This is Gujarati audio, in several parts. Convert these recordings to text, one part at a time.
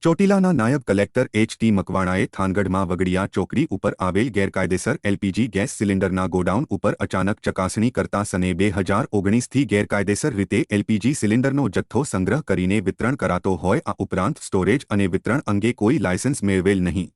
ચોટીલાના નાયબ કલેક્ટર એચ.ટી. મકવાણાએ થાનગઢમાં વગડિયા ચોકડી ઉપર આવેલ ગેરકાયદેસર એલપીજી ગેસ સિલિન્ડરના ગોડાઉન ઉપર અચાનક ચકાસણી કરતા સને 2019થી ગેરકાયદેસર રીતે એલપીજી સિલિન્ડરનો જથ્થો સંગ્રહ કરીને વિતરણ કરાતો હોય આ ઉપરાંત સ્ટોરેજ અને વિતરણ અંગે કોઈ લાયસન્સ મેળવેલ નહીં.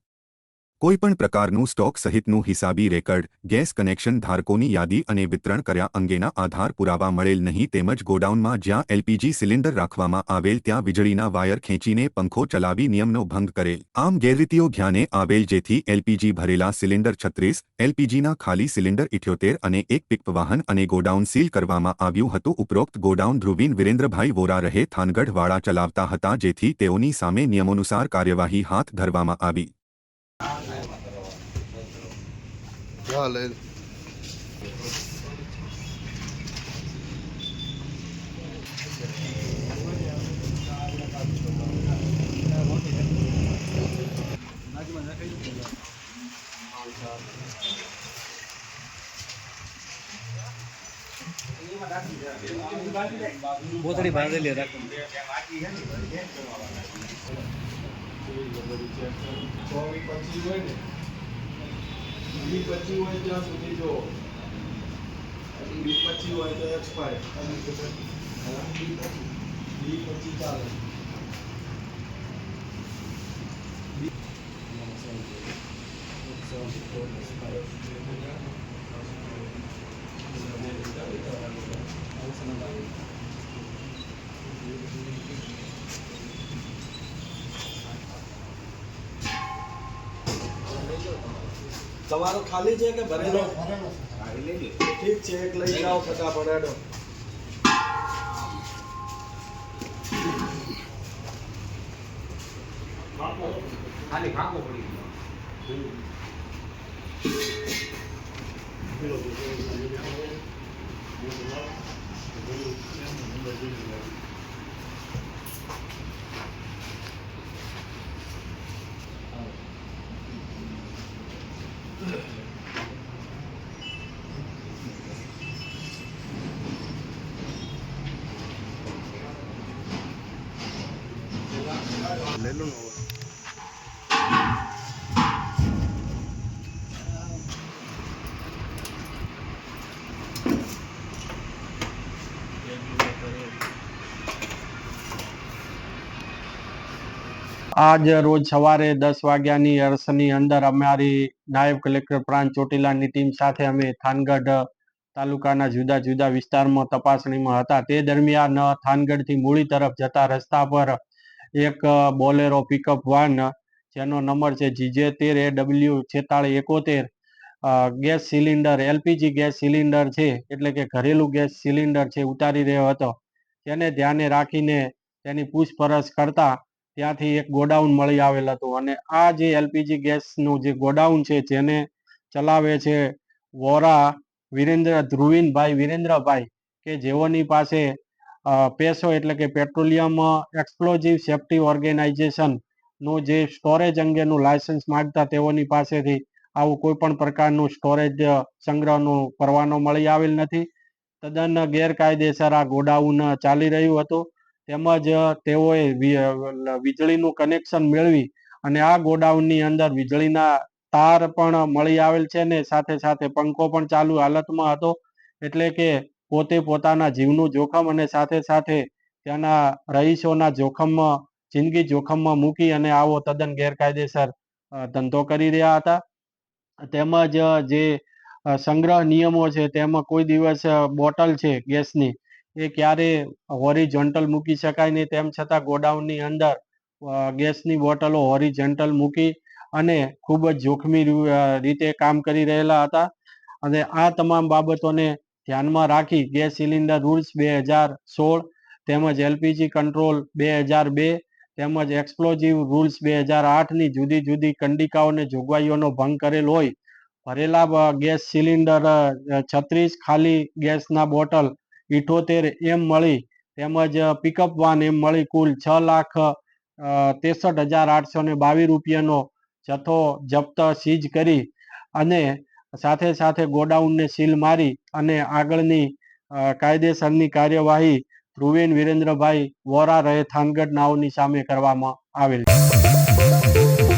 કોઈપણ પ્રકારનું સ્ટોક સહિતનું હિસાબી રેકર્ડ, ગેસ કનેક્શન ધારકોની યાદી અને વિતરણ કર્યા અંગેના આધાર પુરાવા મળેલ નહીં તેમજ ગોડાઉનમાં જ્યાં એલપીજી સિલિન્ડર રાખવામાં આવેલ ત્યાં વીજળીના વાયર ખેંચીને પંખો ચલાવી નિયમનો ભંગ કરેલ. આમ ગેરરીતિઓ ધ્યાને આવેલ જેથી એલપીજી ભરેલા સિલિન્ડર 36, એલપીજીના ખાલી સિલિન્ડર 78 અને એક પિકઅપ વાહન અને ગોડાઉન સીલ કરવામાં આવ્યું હતું. ઉપરોક્ત ગોડાઉન ધ્રુવીન વિરેન્દ્રભાઈ વોરા રહે થાનગઢ વાળા ચલાવતા હતા જેથી તેઓની સામે નિયમોનુસાર કાર્યવાહી હાથ ધરવામાં આવી. बोतड़ी बांध ले रख ત્યાં સુધી જો પછી હોય તો એક્સપાયર પછી ચાલે. તમારો ખાલી છે કે ભરેલો? ઠીક છે, એક લઈ જાઓ ફટાફટ. હેડો. ખાલી ભાગો પડી ले लो. આજ રોજ સવારે 10 વાગ્યાની અરસની અંદર અમારી નાયબ કલેક્ટર પ્રાંત ચોટીલાની ટીમ સાથે અમે થાનગઢ તાલુકાના જુદા જુદા વિસ્તારમાં તપાસણીમાં હતા. તે દરમિયાન થાનગઢથી મૂળી તરફ જતા રસ્તા પર એક બોલેરો પિકઅપ વાન જેનો નંબર છે GJ13AW4671 gas cylinder LPG gas cylinder છે એટલે કે ઘરેલું ગેસ સિલિન્ડર છે ઉતારી રહ્યો હતો. તેને ધ્યાને રાખીને તેની પૂછપરછ કરતા ત્યાંથી એક ગોડાઉન મળી આવેલ હતું અને આ જે એલપીજી ગેસનું જે ગોડાઉન છે જેને ચલાવે છે વોરા ધ્રુવીનભાઈ વિરેન્દ્રભાઈ કે જેઓની પાસે પેસો એટલે કે પેટ્રોલિયમ એક્સપ્લોઝિવ સેફ્ટી ઓર્ગેનાઇઝેશન નું જે સ્ટોરેજ અંગેનું લાયસન્સ માંગતા તેઓની પાસેથી આવું કોઈ પણ પ્રકારનું સ્ટોરેજ સંગ્રહનો પરવાનો મળી આવેલ નથી. તદ્દન ગેરકાયદેસર આ ગોડાઉન ચાલી રહ્યું હતું. તેમજ તેઓએ વીજળીનું કનેક્શન મેળવી અને આ ગોડાઉનની અંદર વીજળીના તાર પણ મળી આવેલ છે ને સાથે સાથે પંખો પણ ચાલુ હાલતમાં હતો. એટલે કે પોતે પોતાના જીવનું જોખમ અને સાથે સાથે ત્યાંના રહીશોના જોખમમાં જિંદગી જોખમમાં મૂકી અને આવો તદ્દન ગેરકાયદેસર ધંધો કરી રહ્યા હતા. તેમજ જે સંગ્રહ નિયમો છે તેમાં કોઈ દિવસ બોટલ છે ગેસની એ ક્યારે હોરિઝોન્ટલ મૂકી શકાય નહીં. તેમ છતાં ગોડાઉનની અંદર ગેસની બોટલો હોરિઝોન્ટલ મૂકી અને ખૂબ જ જોખમી રીતે કામ કરી રહેલા હતા. અને આ તમામ બાબતોને ધ્યાનમાં રાખી ગેસ સિલિન્ડર રૂલ્સ 2016 તેમજ એલપીજી કંટ્રોલ 2002 તેમજ એક્સપ્લોઝિવ રૂલ્સ 2008ની જુદી જુદી કંડિકાઓને જોગવાઈઓનો ભંગ કરેલ હોય ભરેલા ગેસ સિલિન્ડર 36, ખાલી ગેસના બોટલ 78 એમ મળી તેમજ પિકઅપ વાન એમ મળી કુલ 6,63,822 રૂપિયાનો જથ્થો જપ્ત સીઝ કરી અને સાથે સાથે ગોડાઉનને સીલ મારી અને આગળની કાયદેસરની કાર્યવાહી ધ્રુવીન વિરેન્દ્રભાઈ વોરા રહે થાનગઢ નાઓની સામે કરવામાં આવેલ છે.